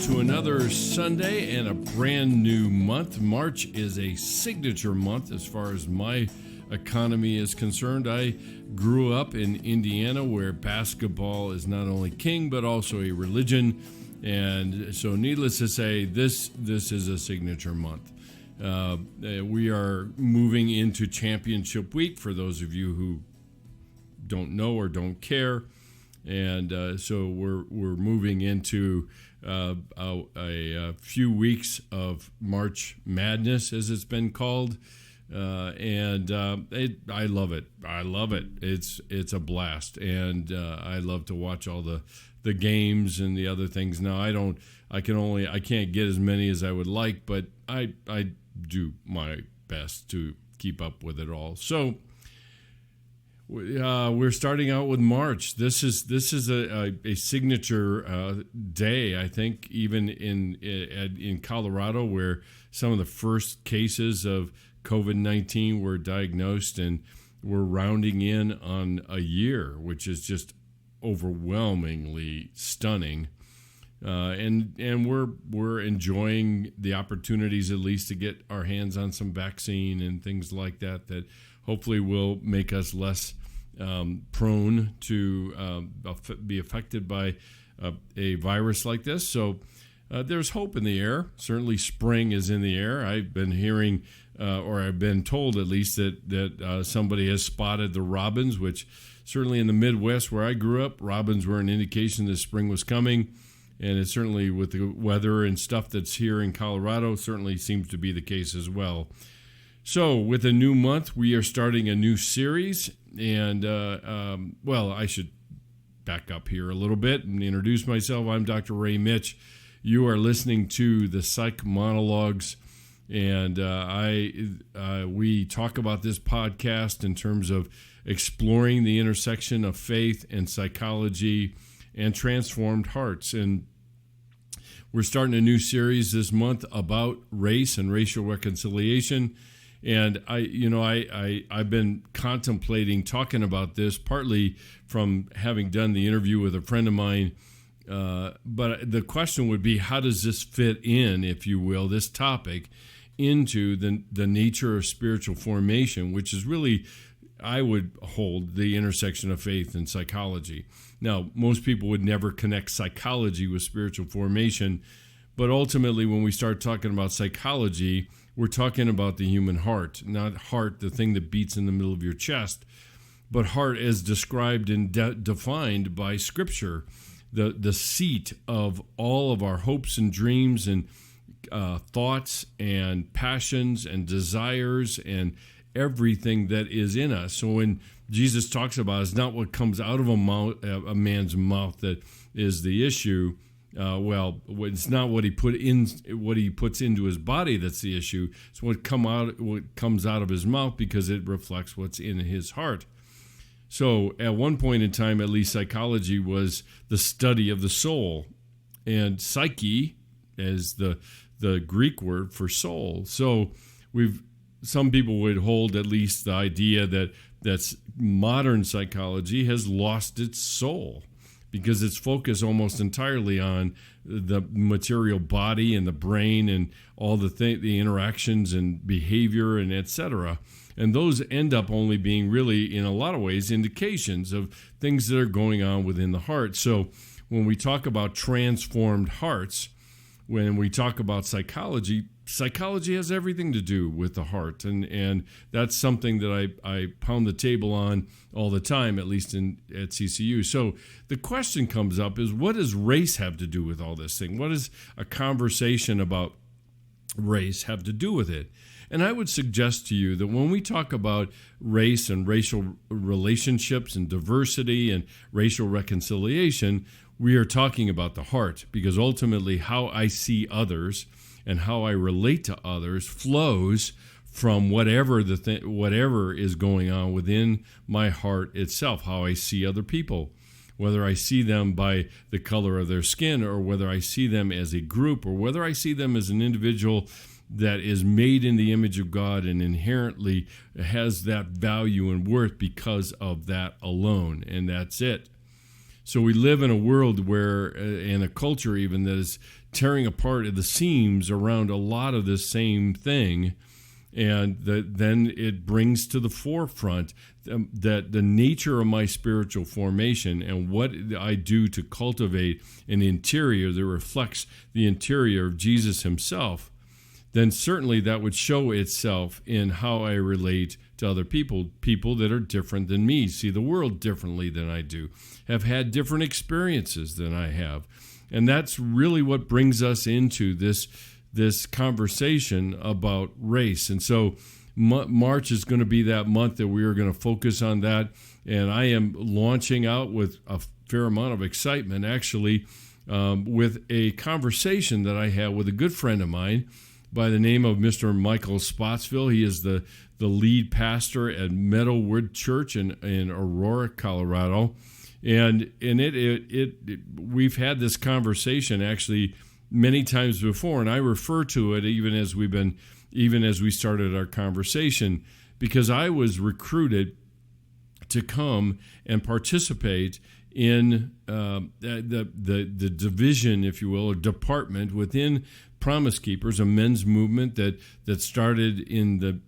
to another Sunday and a brand new month. March is a signature month as far as my economy is concerned. I grew up in Indiana where basketball is not only king but also a religion, and so needless to say, this is a signature month. We are moving into championship week for those of you who don't know or don't care, and so we're moving into a few weeks of March Madness, as it's been called, and I love it. I love it. It's a blast, and I love to watch all the games and the other things. Now I can't get as many as I would like, but I do my best to keep up with it all. So we're starting out with March. This is a signature day, I think, even in Colorado, where some of the first cases of COVID-19 were diagnosed, and we're rounding in on a year, which is just overwhelmingly stunning. And we're enjoying the opportunities, at least, to get our hands on some vaccine and things like that hopefully will make us less prone to be affected by a virus like this. So there's hope in the air. Certainly spring is in the air. I've been hearing, or I've been told at least, that somebody has spotted the robins, which certainly in the Midwest where I grew up, robins were an indication that spring was coming. And it certainly, with the weather and stuff that's here in Colorado, certainly seems to be the case as well. So with a new month, we are starting a new series. And, I should back up here a little bit and introduce myself. I'm Dr. Ray Mitsch. You are listening to the Psych Monologues. And we talk about this podcast in terms of exploring the intersection of faith and psychology and transformed hearts. And we're starting a new series this month about race and racial reconciliation. And I've been contemplating talking about this, partly from having done the interview with a friend of mine. But the question would be, how does this fit in, if you will, this topic, into the nature of spiritual formation, which is really, I would hold, the intersection of faith and psychology. Now, most people would never connect psychology with spiritual formation, but ultimately when we start talking about psychology, we're talking about the human heart, not heart, the thing that beats in the middle of your chest, but heart as described and defined by Scripture, the seat of all of our hopes and dreams and thoughts and passions and desires and everything that is in us. So when Jesus talks about it's not what comes out of a man's mouth that is the issue. It's not what he puts into his body that's the issue. It's what comes out of his mouth, because it reflects what's in his heart. So at one point in time, at least, psychology was the study of the soul, and psyche is the Greek word for soul. So some people would hold at least the idea that modern psychology has lost its soul, because it's focused almost entirely on the material body and the brain and all the interactions and behavior and etc. And those end up only being really, in a lot of ways, indications of things that are going on within the heart. So when we talk about transformed hearts, when we talk about psychology has everything to do with the heart, and that's something that I pound the table on all the time, at least at CCU. So the question comes up is, what does race have to do with all this thing? What does a conversation about race have to do with it? And I would suggest to you that when we talk about race and racial relationships and diversity and racial reconciliation, we are talking about the heart, because ultimately how I see others and how I relate to others flows from whatever is going on within my heart itself, how I see other people, whether I see them by the color of their skin, or whether I see them as a group, or whether I see them as an individual that is made in the image of God and inherently has that value and worth because of that alone, and that's it. So we live in a world where, in a culture even, that is tearing apart at the seams around a lot of this same thing. And then it brings to the forefront that the nature of my spiritual formation and what I do to cultivate an interior that reflects the interior of Jesus himself, then certainly that would show itself in how I relate to other people that are different than me, see the world differently than I do, have had different experiences than I have. And that's really what brings us into this conversation about race. And so March is going to be that month that we are going to focus on that. And I am launching out with a fair amount of excitement, actually, with a conversation that I had with a good friend of mine by the name of Mr. Michael Spottsville. He is the lead pastor at Meadowwood Church in Aurora, Colorado. And we've had this conversation actually many times before, and I refer to it even as we started our conversation, because I was recruited to come and participate in the division, if you will, or department within Promise Keepers, a men's movement that started in the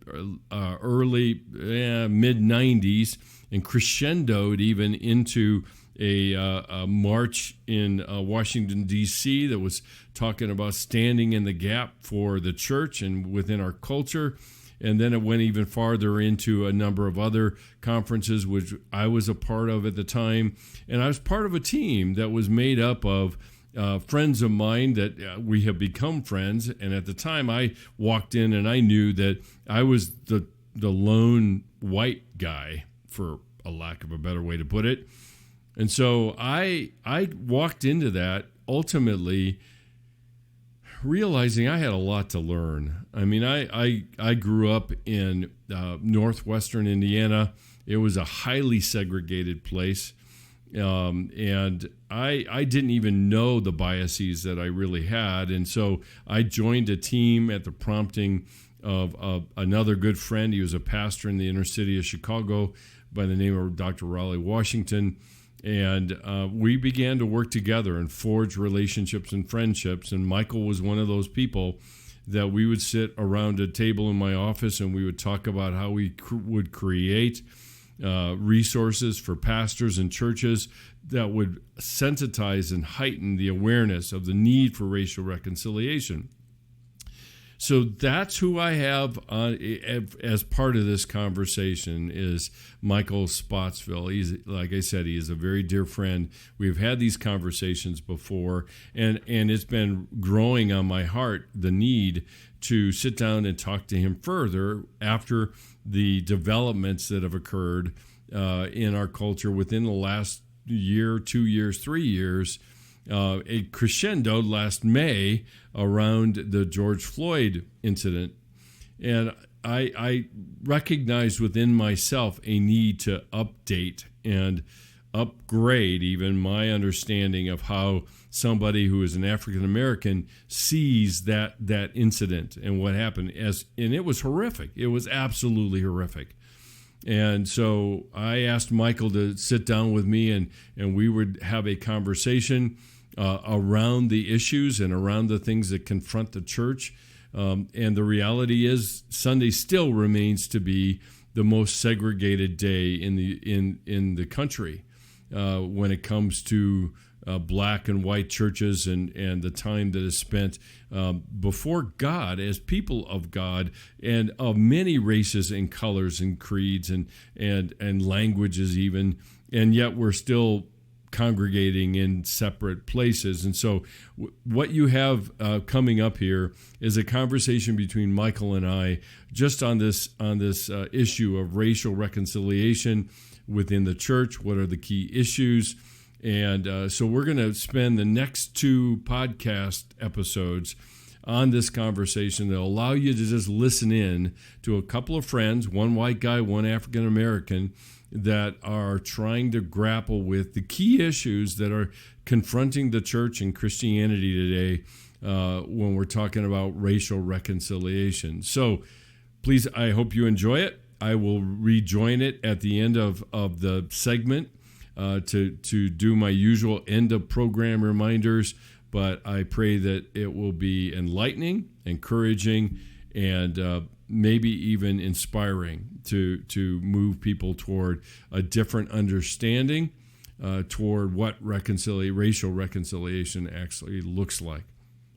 early mid-'90s and crescendoed even into a march in Washington, D.C. that was talking about standing in the gap for the church and within our culture. And then it went even farther into a number of other conferences, which I was a part of at the time. And I was part of a team that was made up of friends of mine that we have become friends. And at the time, I walked in and I knew that I was the lone white guy, for a lack of a better way to put it. And so I walked into that ultimately realizing I had a lot to learn. I mean, I grew up in northwestern Indiana. It was a highly segregated place. And I didn't even know the biases that I really had. And so I joined a team at the prompting of another good friend. He was a pastor in the inner city of Chicago by the name of Dr. Raleigh Washington. And we began to work together and forge relationships and friendships. And Michael was one of those people that we would sit around a table in my office and we would talk about how we would create resources for pastors and churches that would sensitize and heighten the awareness of the need for racial reconciliation. So that's who I have as part of this conversation is Michael Spottsville. He's, like I said, he is a very dear friend. We've had these conversations before, and it's been growing on my heart, the need to sit down and talk to him further after the developments that have occurred in our culture within the last year, 2 years, 3 years. It crescendoed last May around the George Floyd incident. And I recognized within myself a need to update and upgrade even my understanding of how somebody who is an African American sees that incident and what happened. And it was horrific. It was absolutely horrific. And so I asked Michael to sit down with me and we would have a conversation around the issues and around the things that confront the church. And the reality is Sunday still remains to be the most segregated day in the country when it comes to black and white churches and the time that is spent before God as people of God and of many races and colors and creeds and languages even, and yet we're still congregating in separate places. And so what you have coming up here is a conversation between Michael and I just on this issue of racial reconciliation within the church. What are the key issues? And so we're going to spend the next 2 podcast episodes on this conversation that allow you to just listen in to a couple of friends, one white guy, one African American, that are trying to grapple with the key issues that are confronting the church and Christianity today when we're talking about racial reconciliation. So please, I hope you enjoy it. I will rejoin it at the end of the segment. to do my usual end of program reminders, but I pray that it will be enlightening, encouraging, and maybe even inspiring to move people toward a different understanding toward what racial reconciliation actually looks like.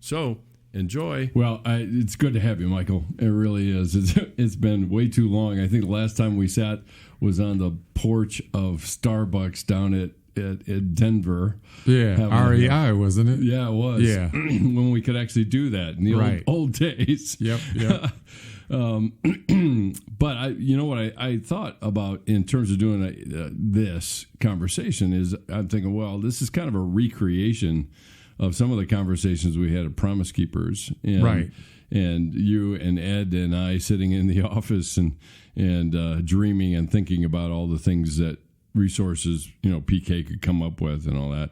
So enjoy. Well, it's good to have you, Michael. It really is. It's been way too long. I think the last time we sat was on the porch of Starbucks down at Denver. Yeah, REI, wasn't it? Yeah, it was. Yeah. When we could actually do that in the old days. Yep. But I thought about in terms of doing this conversation is I'm thinking, well, this is kind of a recreation of some of the conversations we had at Promise Keepers. Right. And you and Ed and I sitting in the office and dreaming and thinking about all the things that resources, PK could come up with and all that.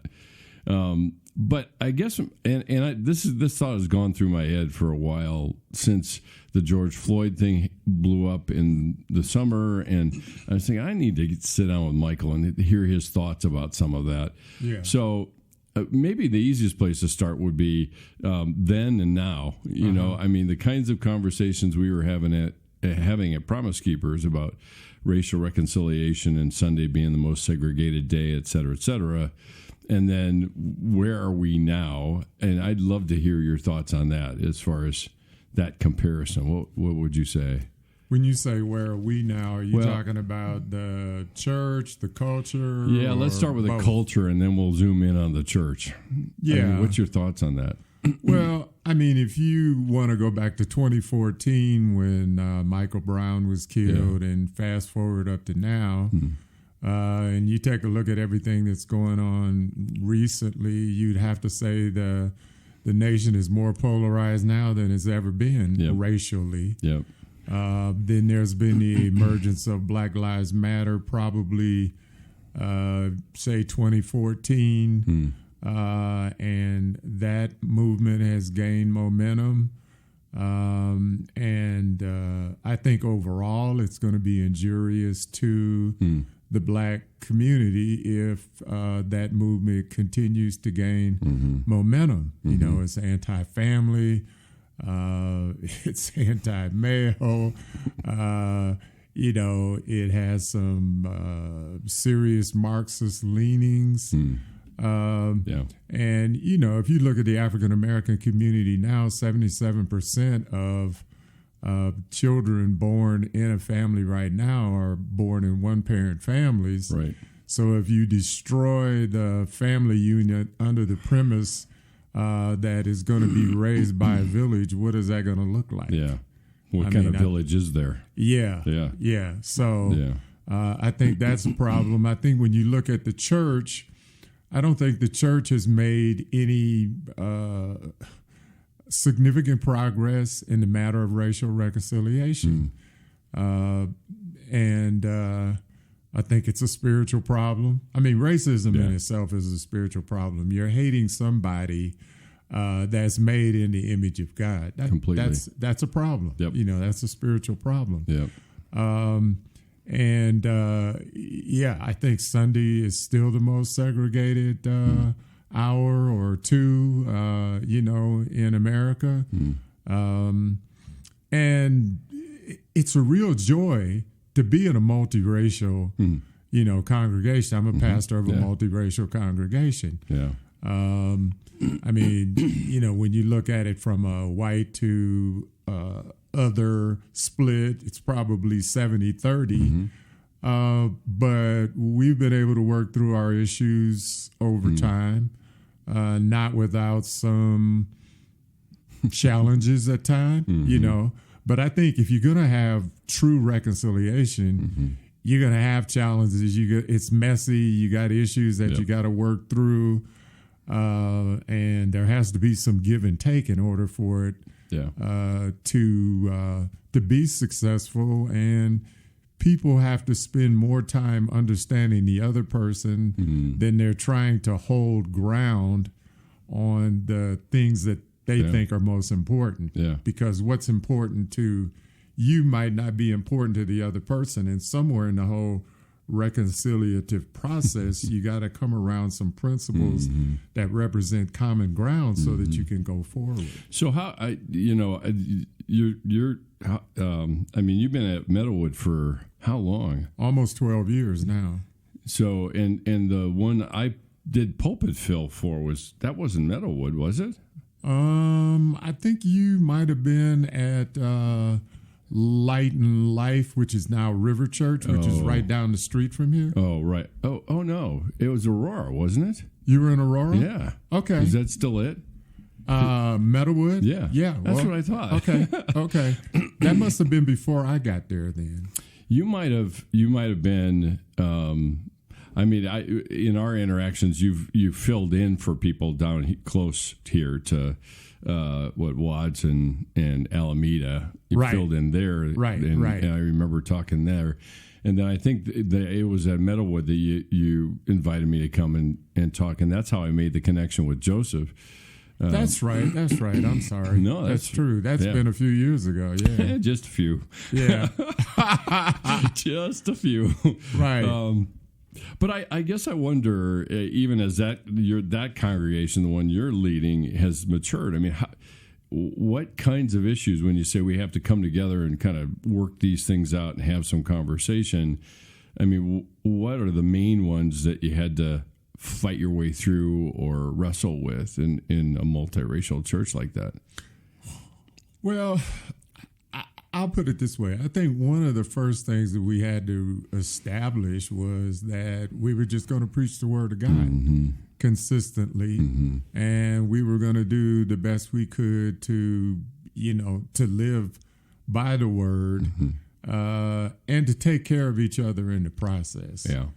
But I guess, this thought has gone through my head for a while since the George Floyd thing blew up in the summer, and I was thinking I need to sit down with Michael and hear his thoughts about some of that. Yeah. So maybe the easiest place to start would be then and now. The kinds of conversations we were having at Promise Keepers about racial reconciliation and Sunday being the most segregated day, et cetera, et cetera. And then where are we now? And I'd love to hear your thoughts on that as far as that comparison. What would you say? When you say where are we now, are you talking about the church, the culture? Yeah, let's start with the culture and then we'll zoom in on the church. Yeah. What's your thoughts on that? Well, if you want to go back to 2014 when Michael Brown was killed and fast forward up to now, and you take a look at everything that's going on recently, you'd have to say the nation is more polarized now than it's ever been racially. Yep. Then there's been the emergence of Black Lives Matter, probably, say, 2014. And that movement has gained momentum. And I think overall it's going to be injurious to the black community if that movement continues to gain momentum. It's anti-family, it's anti-male, it has some serious Marxist leanings. And, if you look at the African American community now, 77% of children born in a family right now are born in one-parent families. Right. So if you destroy the family unit under the premise that is going to be raised by a village, what is that going to look like? Yeah. What kind of village is there? Yeah. So I think that's a problem. I think when you look at the church, I don't think the church has made any significant progress in the matter of racial reconciliation. And I think it's a spiritual problem. Racism in itself is a spiritual problem. You're hating somebody that's made in the image of God. Completely. That's a problem. Yep. That's a spiritual problem. Yep. I think Sunday is still the most segregated hour or two, in America. And it's a real joy to be in a multiracial, congregation. I'm a pastor of a multiracial congregation. Yeah. When you look at it from a white to other split, it's probably 70-30. But we've been able to work through our issues over time, not without some challenges at times, But I think if you're going to have true reconciliation, you're going to have challenges. It's messy. You got issues that you got to work through, and there has to be some give and take in order for it to be successful. And people have to spend more time understanding the other person than they're trying to hold ground on the things that they think are most important. Because what's important to you might not be important to the other person. And somewhere in the whole reconciliative process, you got to come around some principles that represent common ground so that you can go forward. So you've been at Meadowwood for how long? Almost 12 years now. So, and the one I did pulpit fill for wasn't Meadowwood, was it? I think you might have been at Light and Life, which is now River Church, which is right down the street from here. Oh, right. Oh no, it was Aurora, wasn't it? You were in Aurora? Yeah. Okay. Is that still it? Meadowwood? Yeah. Yeah. That's what I thought. Okay. That must have been before I got there then. You might have been. In our interactions, you've filled in for people down close here to Watts and Alameda. You filled in there, right? And I remember talking there, and then I think it was at Meadowwood that you invited me to come and talk, and that's how I made the connection with Joseph. That's right. I'm sorry. No, that's true. That's been a few years ago. Yeah, just a few. Yeah, just a few. Right. But I guess I wonder, even as that congregation, the one you're leading, has matured. I mean, what kinds of issues, when you say we have to come together and kind of work these things out and have some conversation, I mean, what are the main ones that you had to fight your way through or wrestle with in a multiracial church like that? Well, I'll put it this way. I think one of the first things that we had to establish was that we were just going to preach the word of God consistently, and we were going to do the best we could to live by the word and to take care of each other in the process. Yeah.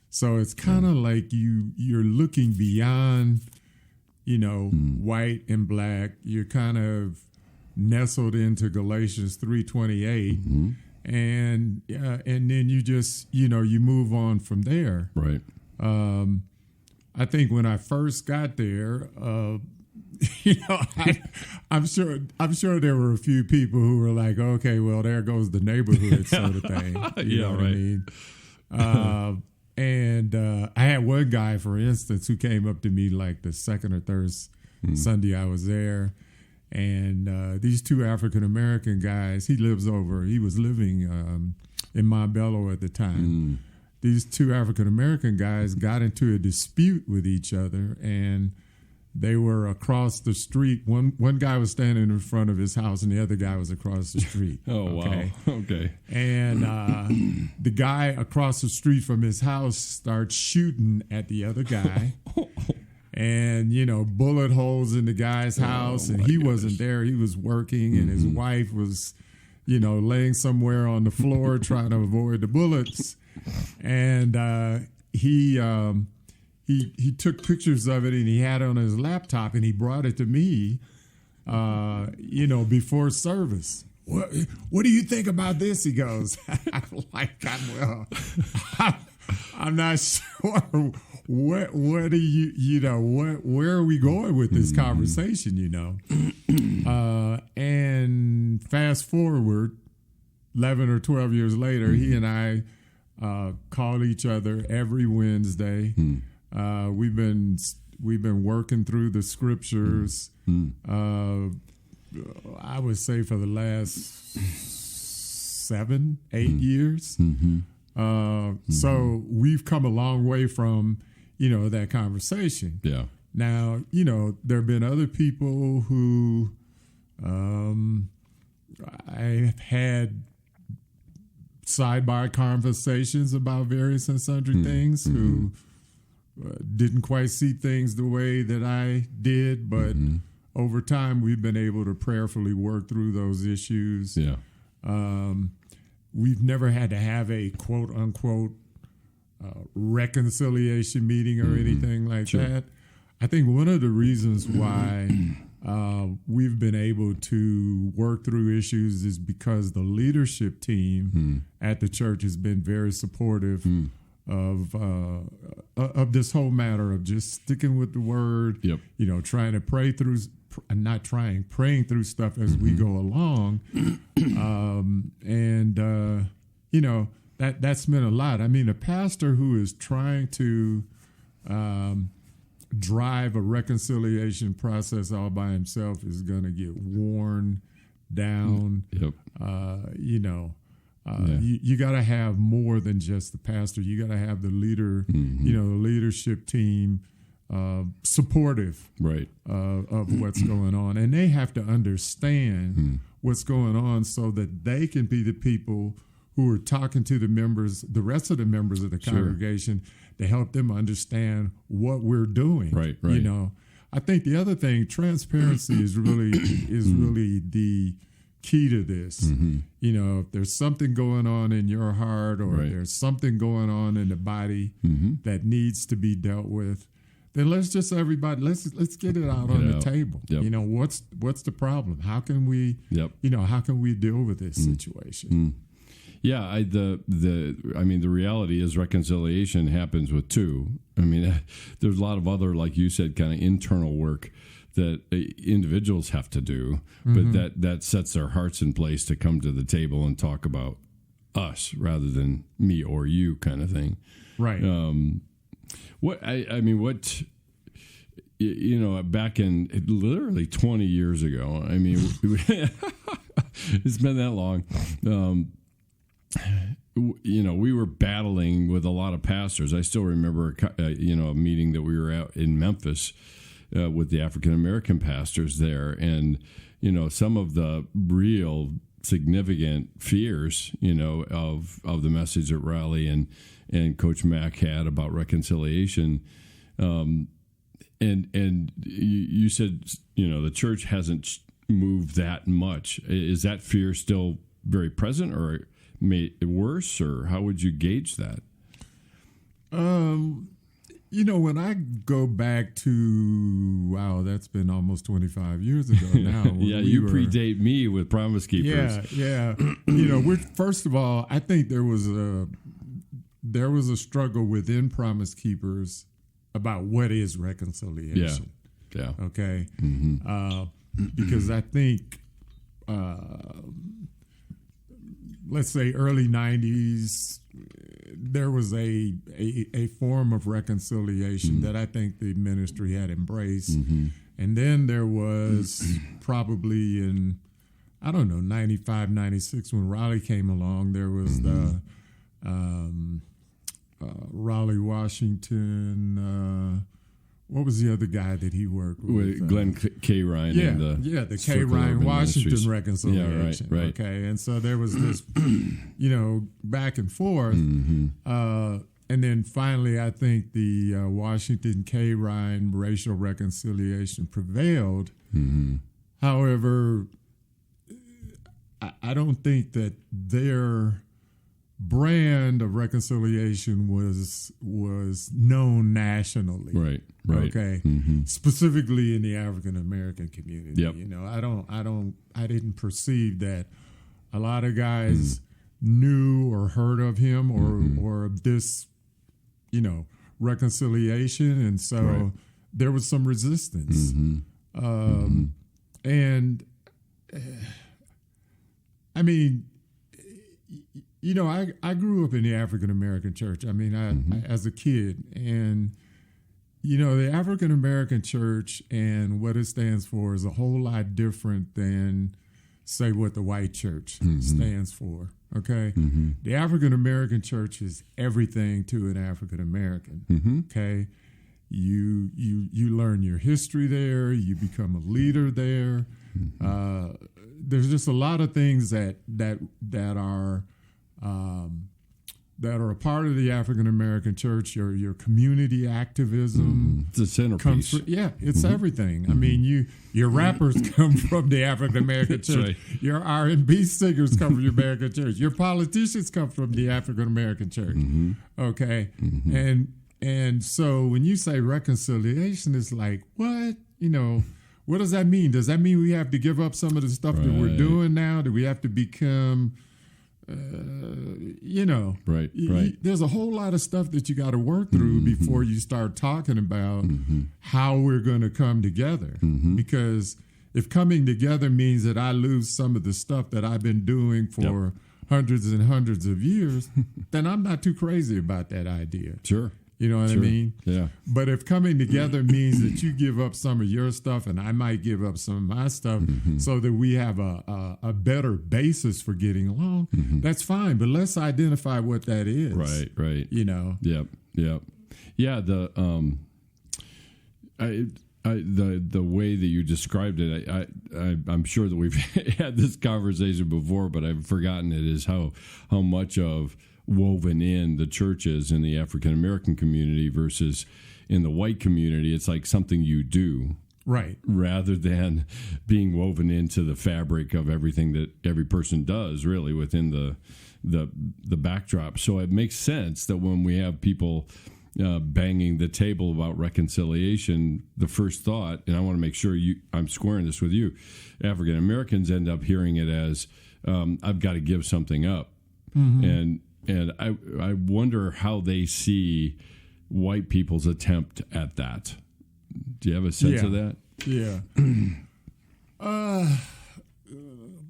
So it's kind of like you're looking beyond, white and black. You're kind of nestled into Galatians 3:28, and then you just you move on from there. Right. I think when I first got there, I'm sure there were a few people who were like, okay, well, there goes the neighborhood sort of thing. You know what I mean? And I had one guy, for instance, who came up to me like the second or third Sunday I was there. And these two African-American guys, he was living in Montbello at the time. These two African-American guys got into a dispute with each other, and they were across the street. One guy was standing in front of his house, and the other guy was across the street. Wow. Okay. And the guy across the street from his house starts shooting at the other guy. And, bullet holes in the guy's house, and he wasn't there. He was working, and his wife was, laying somewhere on the floor trying to avoid the bullets. And he took pictures of it, and he had it on his laptop, and he brought it to me, before service. What do you think about this? He goes, I'm not sure. What do where are we going with this conversation, and fast forward 11 or 12 years later, he and I call each other every Wednesday. We've been working through the scriptures, I would say for the last 7-8 years. So we've come a long way from, that conversation. Yeah. Now, there have been other people who I've had sidebar conversations about various and sundry things who didn't quite see things the way that I did, but over time we've been able to prayerfully work through those issues. Yeah. We've never had to have a quote unquote reconciliation meeting or anything like that. I think one of the reasons why we've been able to work through issues is because the leadership team at the church has been very supportive of this whole matter of just sticking with the word. Yep. Trying to praying through stuff as we go along, and that's meant a lot. I mean, a pastor who is trying to drive a reconciliation process all by himself is going to get worn down. Yep. You got to have more than just the pastor. You got to have the leader, the leadership team supportive right. Of what's going on. And they have to understand what's going on so that they can be the people who are talking to the members, the rest of the members of the congregation, to help them understand what we're doing. Right. I think the other thing, transparency is really the key to this. If there's something going on in your heart or there's something going on in the body that needs to be dealt with, then let's get it out on the table. Yep. What's the problem? How can we how can we deal with this situation? Yeah, the reality is reconciliation happens with two. I mean, there's a lot of other, like you said, kind of internal work that individuals have to do, but that sets their hearts in place to come to the table and talk about us rather than me or you kind of thing. Right. Back in literally 20 years ago, I mean, it's been that long. We were battling with a lot of pastors. I still remember, a meeting that we were at in Memphis with the African American pastors there, and some of the real significant fears, of the message that Riley and Coach Mack had about reconciliation, and you said the church hasn't moved that much. Is that fear still very present, or made it worse, or how would you gauge that? When I go back to, that's been almost 25 years ago now. Yeah, you predate me with Promise Keepers. Yeah. First of all, I think there was a struggle within Promise Keepers about what is reconciliation. Yeah. Okay. Because I think, let's say early 90s, there was a form of reconciliation that I think the ministry had embraced. And then there was probably in, 95, 96, when Raleigh came along, there was the Raleigh, Washington, what was the other guy that he worked with? Glenn K. Ryan. The K. Ryan Washington reconciliation. Right. Okay, and so there was this, back and forth. And then finally, I think the Washington K. Ryan racial reconciliation prevailed. However, I don't think that their brand of reconciliation was known nationally. Right. Okay. Specifically in the African American community. Yep. I didn't perceive that a lot of guys knew or heard of him or of this, reconciliation, and so there was some resistance. And I mean, I grew up in the African American church. I mean, I as a kid, and the African American church and what it stands for is a whole lot different than, say, what the white church stands for. Okay, the African American church is everything to an African American. Okay, you learn your history there. You become a leader there. There's just a lot of things that are a part of the African American church. Your community activism. It's a centerpiece. It's everything. I mean, your rappers come from the African American church. Right. Your R&B singers come from the American church. Your politicians come from the African American church. Okay, and so when you say reconciliation, it's like, what? What does that mean? Does that mean we have to give up some of the stuff that we're doing now? Do we have to become, Right. There's a whole lot of stuff that you got to work through before you start talking about how we're going to come together. Because if coming together means that I lose some of the stuff that I've been doing for hundreds and hundreds of years, then I'm not too crazy about that idea. Sure. You know what I mean? Yeah. But if coming together means that you give up some of your stuff and I might give up some of my stuff so that we have a better basis for getting along, that's fine. But let's identify what that is. Right. You know? Yep. Yeah. The way that you described it, I'm sure that we've had this conversation before, but I've forgotten it, is how much of woven in the church is in the African American community versus in the white community. It's like something you do, right, rather than being woven into the fabric of everything that every person does, really, within the backdrop. So it makes sense that when we have people banging the table about reconciliation, the first thought, and I want to make sure I'm squaring this with you, African Americans end up hearing it as, I've got to give something up. And I wonder how they see white people's attempt at that. Do you have a sense of that? Yeah.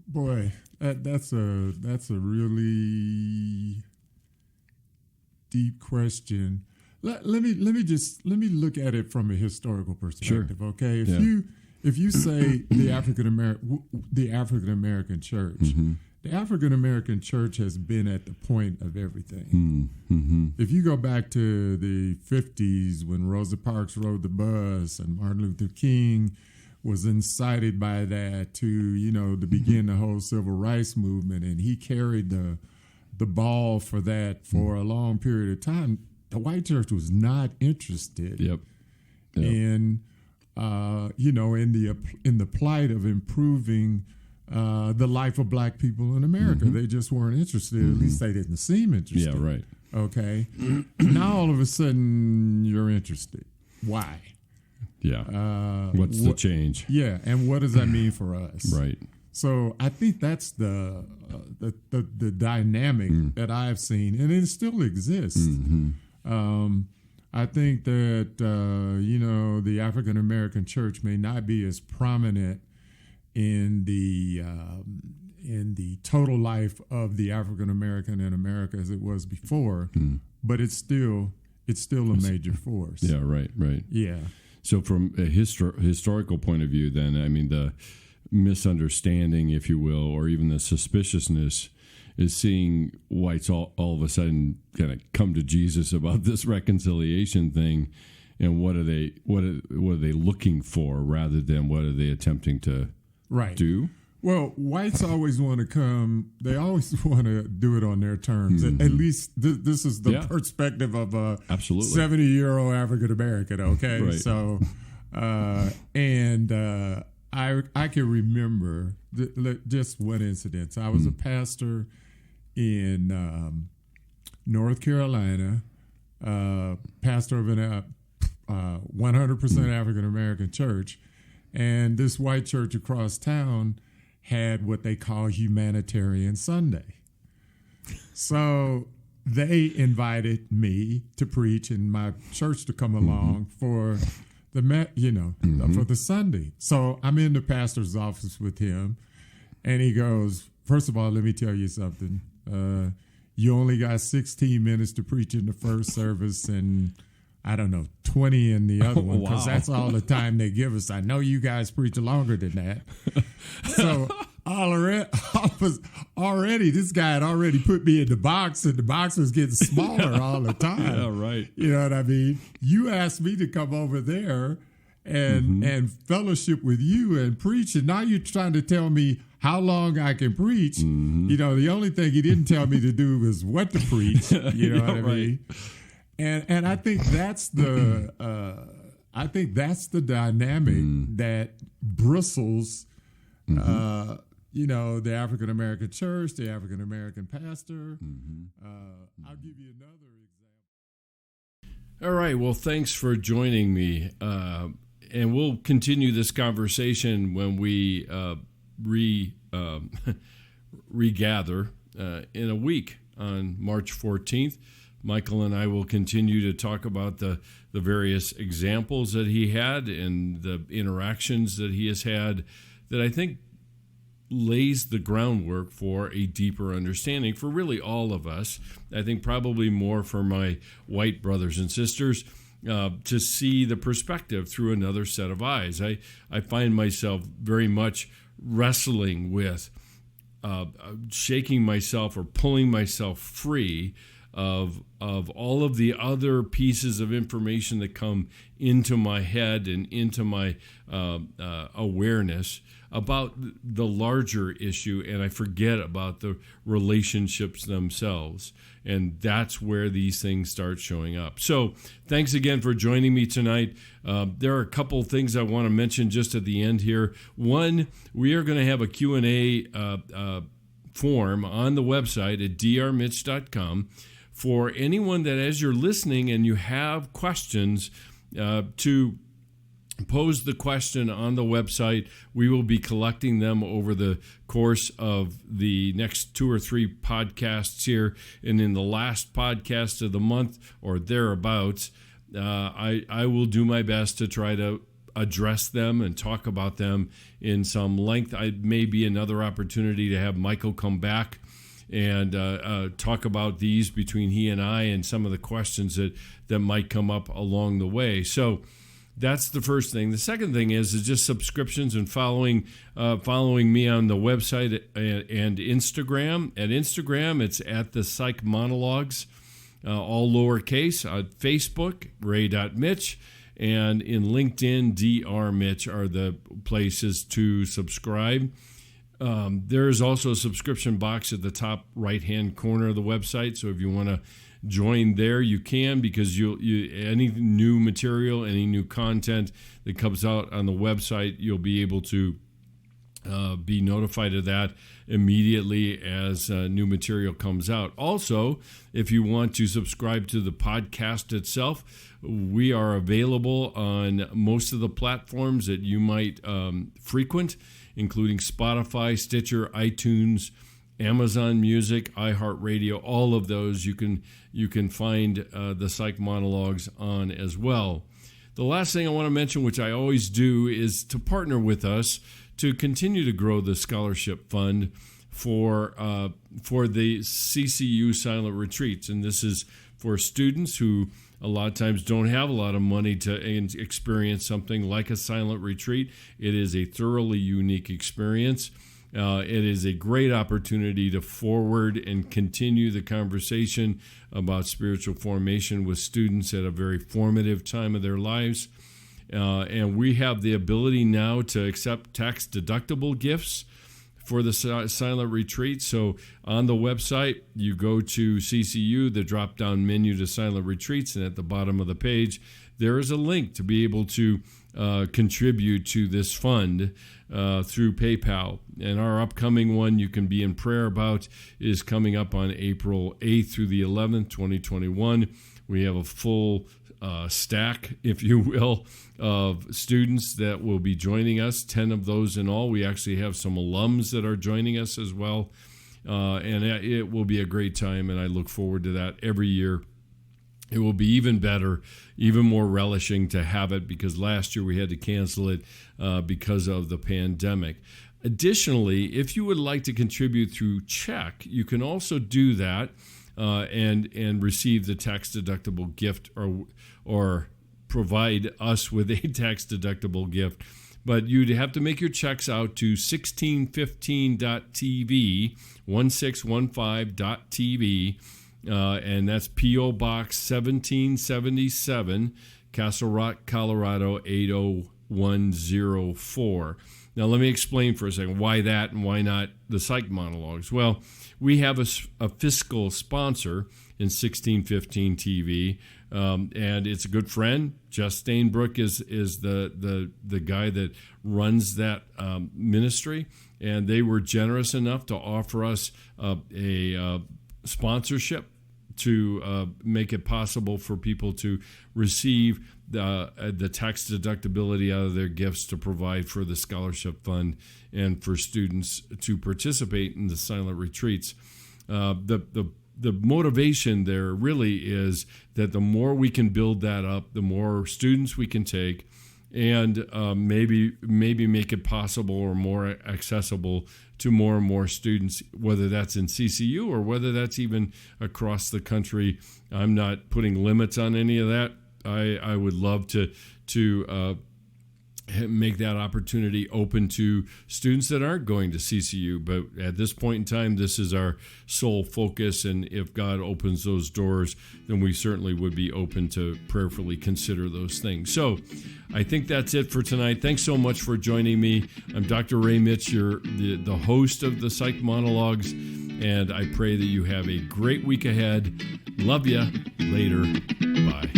Boy, that's a really deep question. Let me look at it from a historical perspective. Sure. Okay, if you say the African American church. The African American church has been at the point of everything. If you go back to the 50s when Rosa Parks rode the bus and Martin Luther King was incited by that to, to begin the whole civil rights movement, and he carried the ball for that for a long period of time, the white church was not interested in, in the plight of improving the life of black people in America. They just weren't interested. At least they didn't seem interested. Yeah, right. Okay. Now all of a sudden you're interested. Why? Yeah. What's the change? Yeah, and what does that mean for us? Right. So I think that's the dynamic that I've seen, and it still exists. I think that the African American church may not be as prominent in the total life of the African American in America as it was before, but it's still a major force. Yeah, right. Yeah. So from a historical point of view, then, I mean, the misunderstanding, if you will, or even the suspiciousness is seeing whites all of a sudden kind of come to Jesus about this reconciliation thing, and what are they looking for rather than what are they attempting to do? Well, whites always want to come. They always want to do it on their terms. At least this is the perspective of a 70-year-old African American. Okay, right. So, I can remember just one incident. I was a pastor in North Carolina, pastor of a 100% African American church, and this white church across town had what they call Humanitarian Sunday. So they invited me to preach and my church to come along for for the Sunday. So I'm in the pastor's office with him, and he goes, first of all, let me tell you something. You only got 16 minutes to preach in the first service and 20 in the other one, because that's all the time they give us. I know you guys preach longer than that. So already this guy had already put me in the box, and the box was getting smaller all the time. Yeah, right. You know what I mean? You asked me to come over there and fellowship with you and preach, and now you're trying to tell me how long I can preach. The only thing he didn't tell me to do was what to preach. You know what I mean? And I think that's the dynamic that bristles the African American church, the African American pastor. I'll give you another example. All right. Well, thanks for joining me. And we'll continue this conversation when we regather in a week on March 14th. Michael and I will continue to talk about the various examples that he had and the interactions that he has had that I think lays the groundwork for a deeper understanding for really all of us. I think probably more for my white brothers and sisters, to see the perspective through another set of eyes. I find myself very much wrestling with shaking myself or pulling myself free of all of the other pieces of information that come into my head and into my awareness about the larger issue, and I forget about the relationships themselves. And that's where these things start showing up. So thanks again for joining me tonight. There are a couple of things I want to mention just at the end here. One, we are going to have a Q&A form on the website at drmitch.com for anyone that, as you're listening and you have questions, to pose the question on the website. We will be collecting them over the course of the next 2 or 3 podcasts here. And in the last podcast of the month or thereabouts, I will do my best to try to address them and talk about them in some length. I may be another opportunity to have Michael come back and talk about these between he and I and some of the questions that might come up along the way. So that's the first thing. The second thing is just subscriptions and following me on the website and Instagram. At Instagram, it's at the Psych Monologues, all lowercase. Facebook, ray.mitch. And in LinkedIn, drmitch are the places to subscribe. There is also a subscription box at the top right-hand corner of the website. So if you want to join there, you can, because you any new material, any new content that comes out on the website, you'll be able to be notified of that immediately as new material comes out. Also, if you want to subscribe to the podcast itself, we are available on most of the platforms that you might frequent, including Spotify, Stitcher, iTunes, Amazon Music, iHeartRadio. All of those you can find the Psych Monologues on as well. The last thing I want to mention, which I always do, is to partner with us to continue to grow the scholarship fund for the CCU silent retreats. And this is for students who a lot of times don't have a lot of money to experience something like a silent retreat. It is a thoroughly unique experience. It is a great opportunity to forward and continue the conversation about spiritual formation with students at a very formative time of their lives. And we have the ability now to accept tax-deductible gifts for the silent retreat. So on the website, you go to CCU, the drop-down menu to silent retreats, and at the bottom of the page, there is a link to be able to contribute to this fund through PayPal. And our upcoming one you can be in prayer about is coming up on April 8th through the 11th, 2021. We have a full stack, if you will, of students that will be joining us, 10 of those in all. We actually have some alums that are joining us as well. And it will be a great time, and I look forward to that every year. It will be even better, even more relishing to have it, because last year we had to cancel it because of the pandemic. Additionally, if you would like to contribute through check, you can also do that and receive the tax-deductible gift or provide us with a tax-deductible gift. But you'd have to make your checks out to 1615.tv, 1615.tv, and that's P.O. Box 1777, Castle Rock, Colorado 80104. Now, let me explain for a second why that and why not the Psych Monologues. Well, we have a fiscal sponsor in 1615 TV, and it's a good friend. Jess Stainbrook is the guy that runs that ministry, and they were generous enough to offer us a sponsorship to make it possible for people to receive the tax deductibility out of their gifts to provide for the scholarship fund and for students to participate in the silent retreats. The motivation there really is that the more we can build that up, the more students we can take, and maybe make it possible or more accessible to more and more students, whether that's in CCU or whether that's even across the country. I'm not putting limits on any of that. I would love to make that opportunity open to students that aren't going to CCU. But at this point in time, this is our sole focus. And if God opens those doors, then we certainly would be open to prayerfully consider those things. So I think that's it for tonight. Thanks so much for joining me. I'm Dr. Ray Mitsch, the host of the Psych Monologues. And I pray that you have a great week ahead. Love ya. Later. Bye.